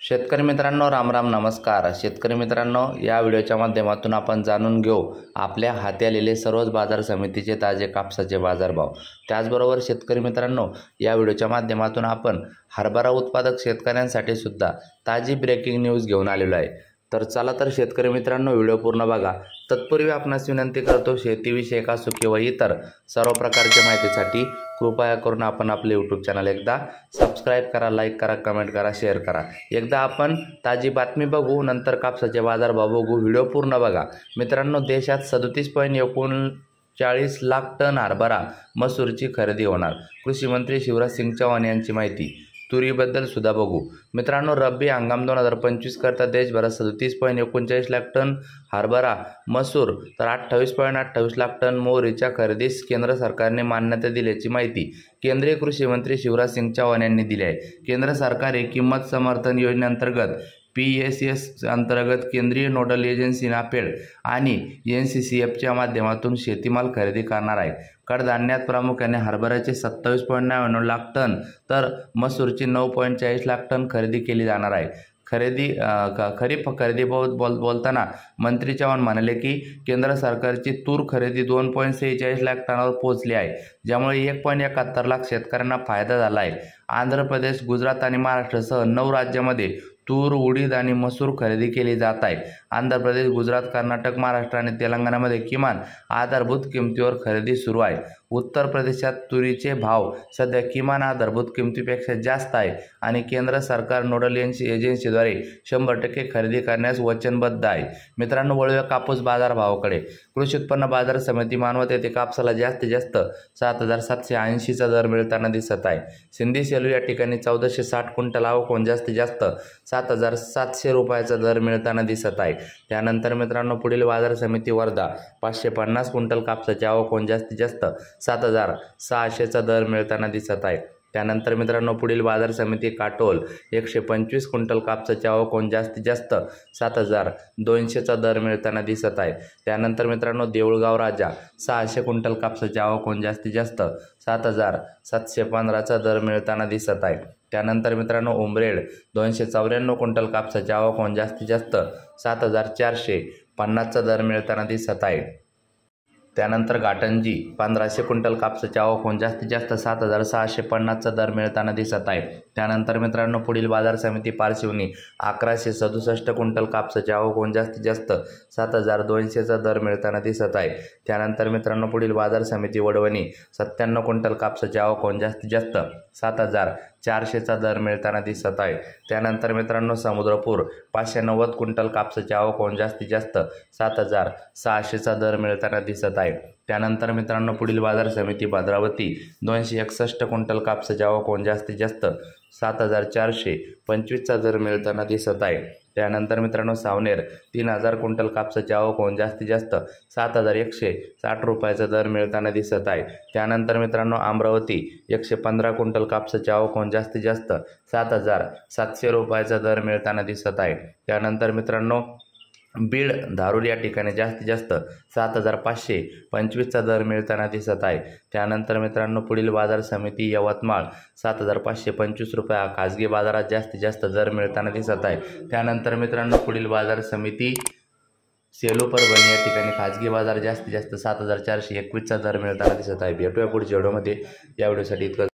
शेतकरी मित्रांनो, राम राम, नमस्कार. शेतकरी मित्रांनो, या व्हिडिओच्या माध्यमातून आपण जाणून घेऊ आपल्या हाती आलेले सर्वच बाजार समितीचे ताजे कापसाचे बाजारभाव. त्याचबरोबर शेतकरी मित्रांनो, या व्हिडिओच्या माध्यमातून आपण हरभरा उत्पादक शेतकऱ्यांसाठी सुद्धा ताजी ब्रेकिंग न्यूज घेऊन आलेलो आहे. तर चला तर शेतकरी मित्रांनो, व्हिडिओ पूर्ण बघा. तत्पूर्वी आपणास विनंती करतो, शेतीविषयक असो किंवा इतर सर्व प्रकारच्या माहितीसाठी कृपया करून आपण आपले यूट्यूब चॅनल एकदा सबस्क्राईब करा, लाईक करा, कमेंट करा, शेअर करा. एकदा आपण ताजी बातमी बघू, नंतर कापसाचे बाजारभाव बघू. व्हिडिओ पूर्ण बघा. मित्रांनो, देशात 37.39 लाख टन हरभरा मसूरची खरेदी होणार. कृषी मंत्री शिवराज सिंग चौहान यांची माहिती. तुरीबद्दल सुद्धा बघू. मित्रांनो, रब्बी हंगाम 2025 करता देशभरात 37.39 लाख टन हरभरा मसूर तर 28.28 लाख टन मोहरीच्या खरेदीस केंद्र सरकारने मान्यता दिल्याची माहिती केंद्रीय कृषी मंत्री शिवराज सिंग चौहान यांनी दिली आहे. केंद्र सरकार किंमत समर्थन योजनेअंतर्गत PSS अंतर्गत केंद्रीय नोडल एजन्सी नाफेड आणि NCCFच्या माध्यमातून शेतीमाल खरेदी करणार आहे. कडधान्यात प्रामुख्याने हरभऱ्याचे 27.99 लाख टन तर मसूरची 9.40 लाख टन खरेदी केली जाणार आहे. खरीप खरेदी बोलताना मंत्री चव्हाण म्हणाले की केंद्र सरकारची तूर खरेदी 2.46 लाख टनावर पोहोचली आहे, ज्यामुळे 1.71 लाख शेतकऱ्यांना फायदा झाला आहे. आंध्र प्रदेश, गुजरात आणि महाराष्ट्रासह 9 राज्यांमध्ये तूर, उडीद आणि मसूर खरेदी केली जात आहे. आंध्र प्रदेश, गुजरात, कर्नाटक, महाराष्ट्र आणि तेलंगणामध्ये किमान आधारभूत किमतीवर खरेदी सुरू आहे. उत्तर प्रदेशात तुरीचे भाव सध्या किमान आधारभूत किमतीपेक्षा जास्त आहे आणि केंद्र सरकार नोडल एजन्सीद्वारे 100% खरेदी करण्यास वचनबद्ध आहे. मित्रांनो, वळूया कापूस बाजारभावाकडे. कृषी उत्पन्न बाजार समिती मानवत येथे कापसाला जास्तीत जास्त 7,780चा दर मिळताना दिसत आहे. सिंधी सेलू या ठिकाणी 1460 क्विंटल आवक होऊन जास्तीत जास्त 7,700 रुपयाचा दर मिळताना दिसत आहे. त्यानंतर मित्रांनो, पुढील बाजार समिती वर्धा 550 क्विंटल कापसाची आवक होऊन जास्तीत जास्त 7,600चा दर मिळताना दिसत आहे. त्यानंतर मित्रांनो, पुढील बाजार समिती काटोल 125 क्विंटल कापसाची आवक होऊन जास्तीत जास्त 7,200चा दर मिळताना दिसत आहे. त्यानंतर मित्रांनो, देऊळगाव राजा 600 क्विंटल कापसाची आवक होऊन जास्तीत जास्त 7,715चा दर मिळताना दिसत आहे. त्यानंतर मित्रांनो, उमरेड 294 क्विंटल कापसाची आवक होऊन जास्तीत जास्त 7,450चा दर मिळताना दिसत आहे. त्यानंतर घाटंजी 1500 क्विंटल कापसाची आवक होऊन जास्तीत जास्त 7,650चा दर मिळताना दिसत आहे. त्यानंतर मित्रांनो, पुढील बाजार समिती पारशिवनी 1167 क्विंटल कापसाची आवक होऊन जास्तीत जास्त 7,200चा दर मिळताना दिसत आहे. त्यानंतर मित्रांनो, पुढील बाजार समिती वडवणी 97 क्विंटल कापसाची आवक होऊन जास्तीत जास्त 7,400चा दर मिळताना दिसत आहे. त्यानंतर मित्रांनो, समुद्रपूर 590 क्विंटल कापसाची आवक होऊन जास्तीत जास्त 7,600चा दर मिळताना दिसत आहे. त्यानंतर मित्रांनो, पुढील बाजार समिती भद्रावती 261 क्विंटल कापसाची आवक होऊन जास्तीत जास्त 7,425चा दर मिळताना दिसत आहे. त्यानंतर मित्रांनो, सावनेर 3,000 क्विंटल कापसाची आवक होऊन जास्तीत जास्त 7,160 रुपयाचा दर मिळताना दिसत आहे. त्यानंतर मित्रांनो, अमरावती 115 क्विंटल कापसाची आवक होऊन जास्तीत जास्त 7,700 रुपयाचा दर मिळताना दिसत आहे. त्यानंतर मित्रांनो, बीड, धारूर या ठिकाणी जास्तीत जास्त 7,525चा दर मिळताना दिसत आहे. त्यानंतर मित्रांनो, पुढील बाजार समिती यवतमाळ 7,525 रुपये खाजगी बाजारात जास्तीत जास्त दर मिळताना दिसत आहे. त्यानंतर मित्रांनो, पुढील बाजार समिती सेलू परभणी या ठिकाणी खाजगी बाजार जास्तीत जास्त 7,421चा दर मिळताना दिसत आहे. भेटूया पुढच्या व्हिडिओमध्ये. या व्हिडिओसाठी इतकं.